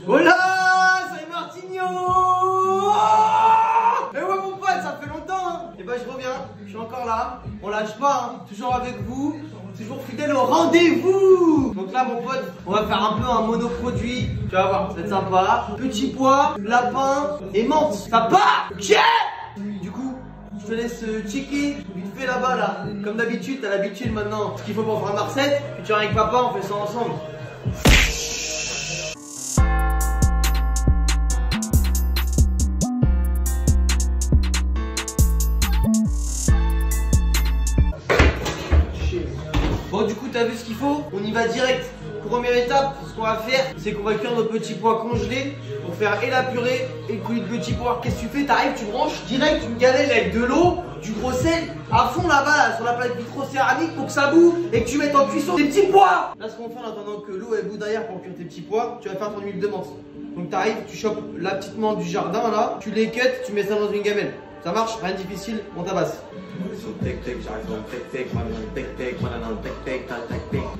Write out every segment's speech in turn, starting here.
Voilà, c'est Martigno. Eh ouais mon pote, ça fait longtemps hein. Et bah je reviens, je suis encore là. On lâche pas, hein. Toujours avec vous. Toujours fidèle au rendez-vous. Donc là mon pote, on va faire un peu un monoproduit. Tu vas voir, ça va être sympa. Petit pois, lapin et menthe. Ça part. Ok. Du coup, je te laisse checker vite fait là-bas là. Comme d'habitude, t'as l'habitude maintenant. Ce qu'il faut pour faire ma recette. Puis tu viens avec papa, on fait ça ensemble. Bon du coup t'as vu ce qu'il faut, on y va direct. Première étape, ce qu'on va faire, c'est qu'on va cuire nos petits pois congelés pour faire et la purée et le coulis de petits pois. Qu'est-ce que tu fais? T'arrives, tu branches direct une galette avec de l'eau, du gros sel, à fond là-bas là, sur la plaque vitrocéramique pour que ça boue et que tu mettes en cuisson tes petits pois. Là ce qu'on fait en attendant que l'eau elle bout derrière pour cuire tes petits pois, tu vas faire ton huile de menthe. Donc t'arrives, tu chopes la petite menthe du jardin là, tu les cuts, tu mets ça dans une gamelle. Ça marche, rien de difficile, on tabasse.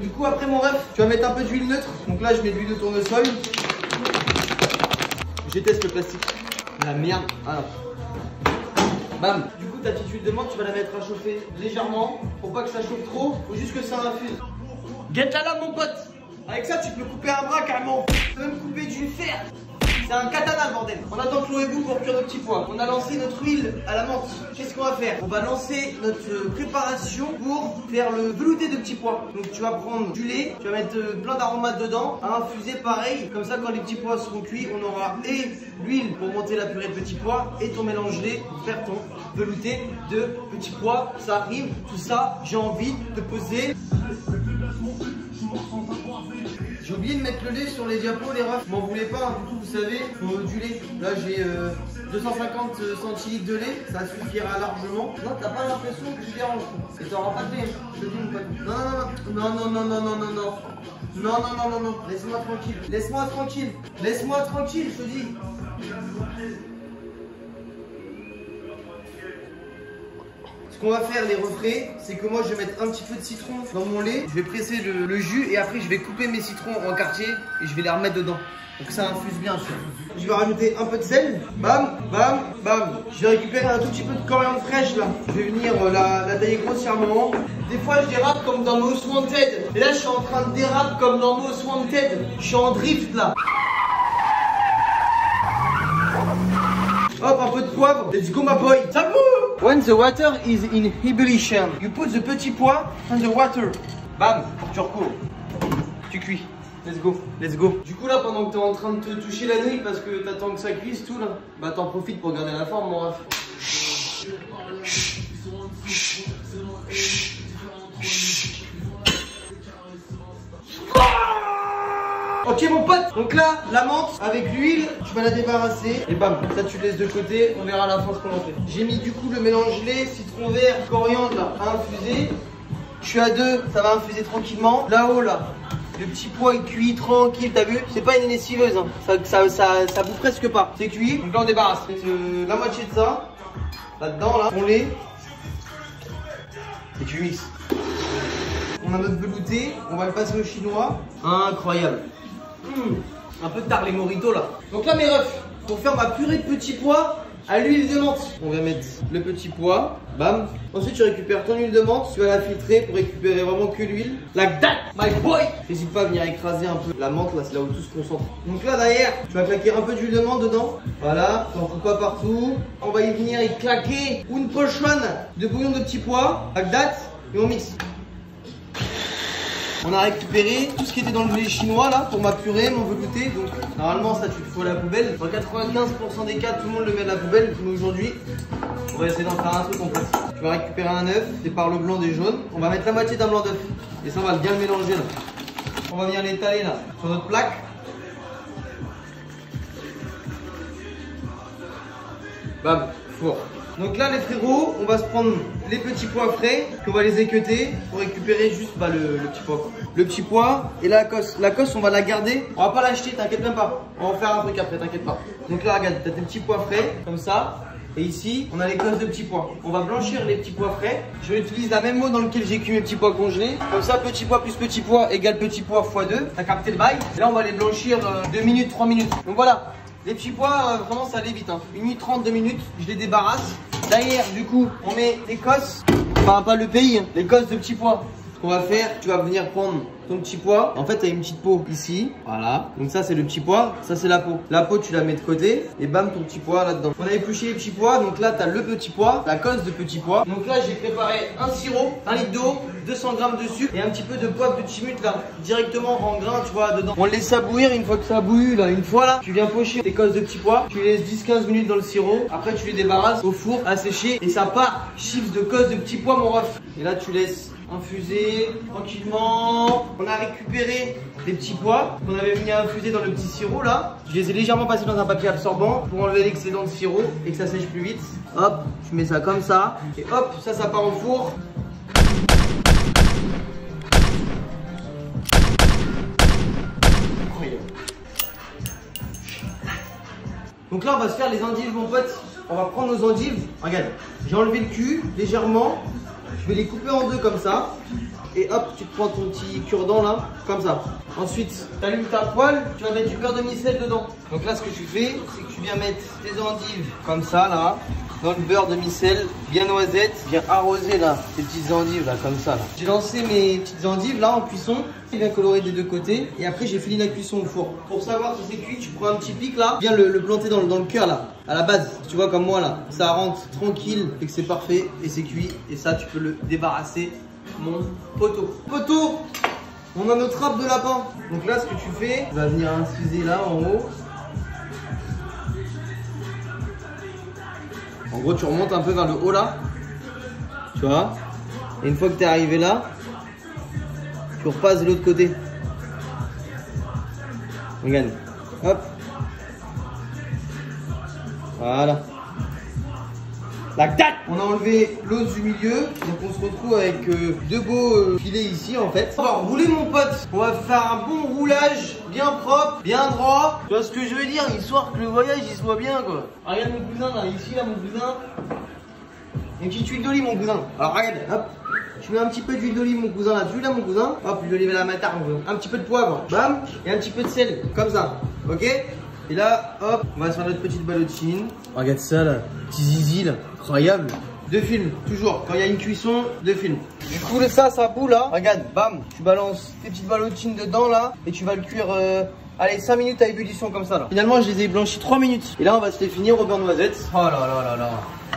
Du coup après mon ref, tu vas mettre un peu d'huile neutre. Donc là je mets de l'huile de tournesol. Je teste le plastique. La merde. Alors. Bam. Du coup ta petite huile de menthe, tu vas la mettre à chauffer légèrement. Faut pas que ça chauffe trop, faut juste que ça infuse. Guette la lame mon pote. Avec ça tu peux couper un bras carrément. Tu peux même couper du fer. C'est un katana le bordel. On attend que l'eau est bout pour cuire nos petits pois. On a lancé notre huile à la menthe. Qu'est-ce qu'on va faire? On va lancer notre préparation pour faire le velouté de petits pois. Donc tu vas prendre du lait, tu vas mettre plein d'aromates dedans, à infuser pareil. Comme ça quand les petits pois seront cuits, on aura et l'huile pour monter la purée de petits pois et ton mélange lait pour faire ton velouté de petits pois. Ça arrive, tout ça, j'ai envie de poser. J'ai oublié de mettre le lait sur les diapos, les refs. M'en voulez pas, hein. Du coup, vous savez, faut du lait. Là, j'ai 250 centilitres de lait, ça suffira largement. Non, t'as pas l'impression que tu déranges. Et t'auras pas de lait, je te dis mon pote. Non. Laisse-moi tranquille. Laisse-moi tranquille. Laisse-moi tranquille, je te dis. Ce qu'on va faire les refraits, c'est que moi je vais mettre un petit peu de citron dans mon lait, je vais presser le jus et après je vais couper mes citrons en quartier et je vais les remettre dedans. Pour que ça infuse bien. Je vais rajouter un peu de sel, bam, bam, bam. Je vais récupérer un tout petit peu de coriandre fraîche là. Je vais venir la tailler grossièrement. Des fois je dérape comme dans Most Wanted. Et là je suis en train de déraper comme dans Most Wanted. Je suis en drift là. Hop, un peu de poivre. Let's go my boy. Ça boue. When the water is in ebullition, you put the petit pois in the water. Bam, tu recours. Tu cuis. Let's go, let's go. Du coup là, pendant que t'es en train de te toucher la nouille parce que t'attends que ça cuise tout là, bah t'en profites pour garder la forme mon ref. Ok mon pote, donc là, la menthe avec l'huile, tu vas la débarrasser et bam, ça tu laisses de côté, on verra à la fin ce qu'on en fait. J'ai mis du coup le mélange lait, citron vert, coriandre là, à infuser. Je suis à 2, ça va infuser tranquillement. Là-haut là, le petit pois est cuit tranquille, t'as vu? C'est pas une lessiveuse, hein. Ça bouffe presque pas. C'est cuit, donc là on débarrasse la moitié de ça, là-dedans là, on lait et tu mixes. On a notre velouté, on va le passer au chinois. Incroyable. Un peu tard les moritos là. Donc là mes refs, pour faire ma purée de petits pois à l'huile de menthe, on va mettre le petit pois, bam. Ensuite tu récupères ton huile de menthe, tu vas la filtrer pour récupérer vraiment que l'huile. Like that, my boy. N'hésite pas à venir écraser un peu la menthe là, c'est là où tout se concentre. Donc là derrière, tu vas claquer un peu d'huile de menthe dedans. Voilà, t'en fous pas partout. On va y venir et claquer une pochonne de bouillon de petits pois, like that, et on mixe. On a récupéré tout ce qui était dans le lait chinois là pour ma purée, mon velouté. Donc normalement ça tu le fous à la poubelle. Dans 95% des cas tout le monde le met à la poubelle. Mais aujourd'hui on va essayer d'en faire un truc complet. Tu vas récupérer un œuf, sépare le blanc des jaunes. On va mettre la moitié d'un blanc d'œuf. Et ça on va bien le mélanger là. On va venir l'étaler là sur notre plaque. Bam, four. Donc là les frérots, on va se prendre les petits pois frais, on va les équeuter pour récupérer juste le petit pois. Le petit pois et la cosse. La cosse on va la garder, on va pas l'acheter, t'inquiète même pas. On va en faire un truc après, t'inquiète pas. Donc là regarde, t'as tes petits pois frais, comme ça. Et ici, on a les cosses de petits pois. On va blanchir les petits pois frais. Je utilise la même eau dans laquelle j'ai cuit mes petits pois congelés. Comme ça, petit pois plus petit pois égale petit pois x 2. T'as capté le bail? Et là, on va les blanchir 2 minutes, 3 minutes. Donc voilà, les petits pois, vraiment, ça allait vite. 1 minute 30, 2 minutes, je les débarrasse. Derrière, du coup, on met les cosses. Enfin, pas le pays, les cosses de petits pois. Ce qu'on va faire, tu vas venir prendre ton petit pois. En fait, tu as une petite peau ici. Voilà. Donc ça, c'est le petit pois. Ça, c'est la peau. La peau, tu la mets de côté. Et bam, ton petit pois là-dedans. On a épluché les petits pois. Donc là, tu as le petit pois, la cosse de petit pois. Donc là, j'ai préparé un sirop, 1 litre d'eau, 200 g de sucre et un petit peu de poivre de chimute là. Directement en grain, tu vois, dedans. On le laisse ça bouillir. Une fois que ça a bouilli, là, une fois là, tu viens pocher tes cosses de petits pois. Tu les laisses 10-15 minutes dans le sirop. Après, tu les débarrasses au four à sécher. Et ça part chiffre de cosses de petits pois, mon ref. Et là, tu laisses infuser tranquillement. On a récupéré les petits pois qu'on avait mis à infuser dans le petit sirop là. Je les ai légèrement passés dans un papier absorbant pour enlever l'excédent de sirop et que ça sèche plus vite. Hop, tu mets ça comme ça et hop, ça part au four. Incroyable. Donc là on va se faire les endives mon pote. On va prendre nos endives. Regarde, j'ai enlevé le cul légèrement. Je vais les couper en deux comme ça. Et hop, tu te prends ton petit cure-dent là, comme ça. Ensuite, tu allumes ta poêle, tu vas mettre du beurre de micelle dedans. Donc là, ce que tu fais, c'est que tu viens mettre tes endives comme ça là, dans le beurre de micelle, bien noisette. Viens arroser là, tes petites endives là, comme ça là. J'ai lancé mes petites endives là en cuisson, bien coloré des deux côtés. Et après, j'ai fini la cuisson au four. Pour savoir si c'est cuit, tu prends un petit pic là, viens le planter dans le cœur là, à la base. Tu vois, comme moi là, ça rentre tranquille et que c'est parfait et c'est cuit. Et ça, tu peux le débarrasser, mon poteau. Poteau, on a notre râpe de lapin. Donc là, ce que tu fais, tu vas venir infuser là en haut. En gros, tu remontes un peu vers le haut là. Tu vois. Et une fois que tu es arrivé là, tu repasses de l'autre côté. Regarde. Hop. Voilà. La tac. On a enlevé l'os du milieu. Donc on se retrouve avec deux beaux filets ici en fait. On va rouler mon pote. On va faire un bon roulage. Bien propre, bien droit. Tu vois ce que je veux dire? Histoire que le voyage il soit bien quoi. Regarde mon cousin là, ici là mon cousin. Une petite huile d'olive mon cousin. Alors regarde, hop. Tu mets un petit peu d'huile d'olive mon cousin là. Tu vois là mon cousin. Hop, l'huile d'olive à la matar mon cousin. Un petit peu de poivre. Bam. Et un petit peu de sel. Comme ça. Ok? Et là, hop, on va se faire notre petite ballotine. Regarde ça là, petit zizi là, incroyable. Deux films, toujours, quand il y a une cuisson, deux films. Du coup, ça bout là, regarde, bam, tu balances tes petites ballotines dedans là, et tu vas le cuire, allez, 5 minutes à ébullition comme ça là. Finalement, je les ai blanchis 3 minutes. Et là, on va se les finir au beurre noisette. Oh là là là là.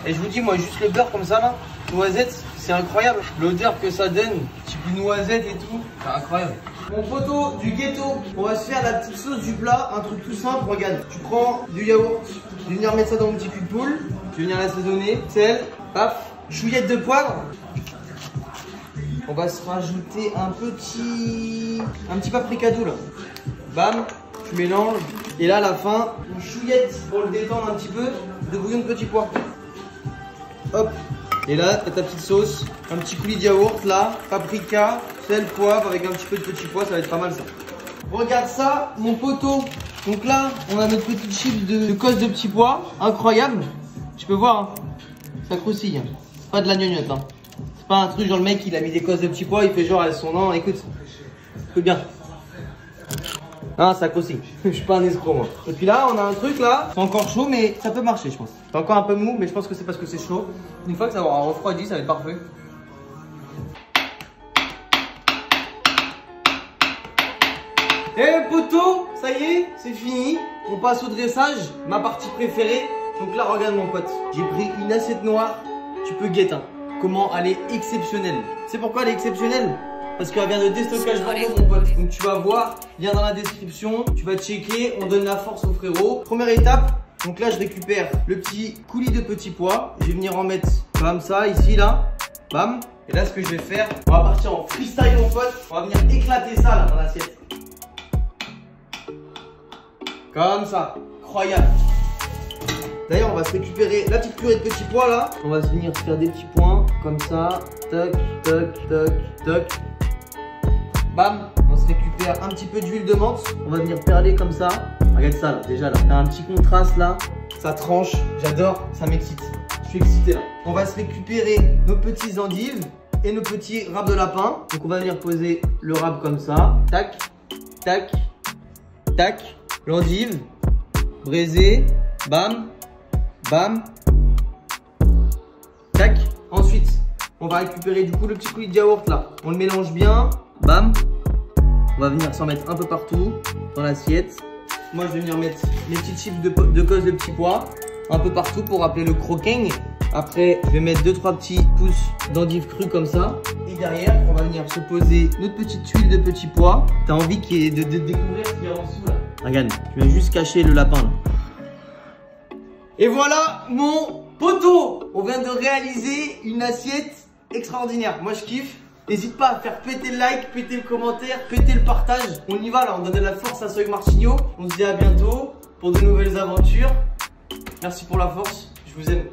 Et je vous dis, moi, juste le beurre comme ça là, noisette, c'est incroyable. L'odeur que ça donne, petit peu noisette et tout, c'est incroyable. Mon poteau du ghetto, on va se faire la petite sauce du plat, un truc tout simple, regarde. Tu prends du yaourt, tu vas venir mettre ça dans mon petit cul de poule, tu vas venir l'assaisonner, sel, paf, chouillette de poivre. On va se rajouter un petit paprika doux là. Bam, tu mélanges. Et là à la fin, une chouillette pour le détendre un petit peu, de bouillon de petits pois. Hop. Et là, tu as ta petite sauce, un petit coulis de yaourt là, paprika, sel, poivre avec un petit peu de petits pois, ça va être pas mal ça. Regarde ça, mon poteau. Donc là, on a notre petite chips de cosse de petits pois, incroyable. Tu peux voir, hein. Ça croustille, hein. Pas de la gnognotte. Hein. C'est pas un truc genre le mec il a mis des cosses de petits pois, il fait genre elles sont non, écoute, bien. Ah, ça croustille. Je suis pas un escroc moi. Et puis là, on a un truc là, c'est encore chaud mais ça peut marcher je pense. C'est encore un peu mou mais je pense que c'est parce que c'est chaud. Une fois que ça aura refroidi, ça va être parfait. Eh poteau, ça y est, c'est fini. On passe au dressage, ma partie préférée. Donc là, regarde mon pote, j'ai pris une assiette noire. Tu peux guetter hein. Comment elle est exceptionnelle. C'est pourquoi elle est exceptionnelle? Parce qu'elle vient de déstockage mon pote. Donc tu vas voir, viens dans la description, tu vas checker, on donne la force au frérot. Première étape, donc là je récupère le petit coulis de petits pois. Je vais venir en mettre comme ça, ici, là. Bam. Et là ce que je vais faire, on va partir en freestyle mon pote. On va venir éclater ça là dans l'assiette. Comme ça, incroyable. D'ailleurs on va se récupérer la petite purée de petits pois là. On va se venir se faire des petits points comme ça. Toc, toc, toc, toc. Bam, on se récupère un petit peu d'huile de menthe. On va venir perler comme ça. Regarde ça là, déjà là. T'as un petit contraste là. ça tranche, j'adore, ça m'excite. Je suis excité là. On va se récupérer nos petits endives et nos petits râpes de lapin. Donc on va venir poser le râpe comme ça. Tac, tac, tac. L'endive, braisé, bam, bam, tac. Ensuite, on va récupérer du coup le petit coulis de yaourt là. On le mélange bien, bam. On va venir s'en mettre un peu partout dans l'assiette. Moi je vais venir mettre mes petites chips de cause de petits pois un peu partout pour rappeler le croquing. Après je vais mettre 2-3 petits pouces d'endives crues comme ça. Et derrière on va venir se poser notre petite tuile de petits pois. T'as envie de découvrir ce qu'il y a en dessous là. Regarde, je viens juste cacher le lapin là. Et voilà mon poteau. On vient de réaliser une assiette extraordinaire. Moi je kiffe. N'hésite pas à faire péter le like, péter le commentaire, péter le partage. On y va là, on donne de la force à Soy Martinho. On se dit à bientôt pour de nouvelles aventures. Merci pour la force, je vous aime.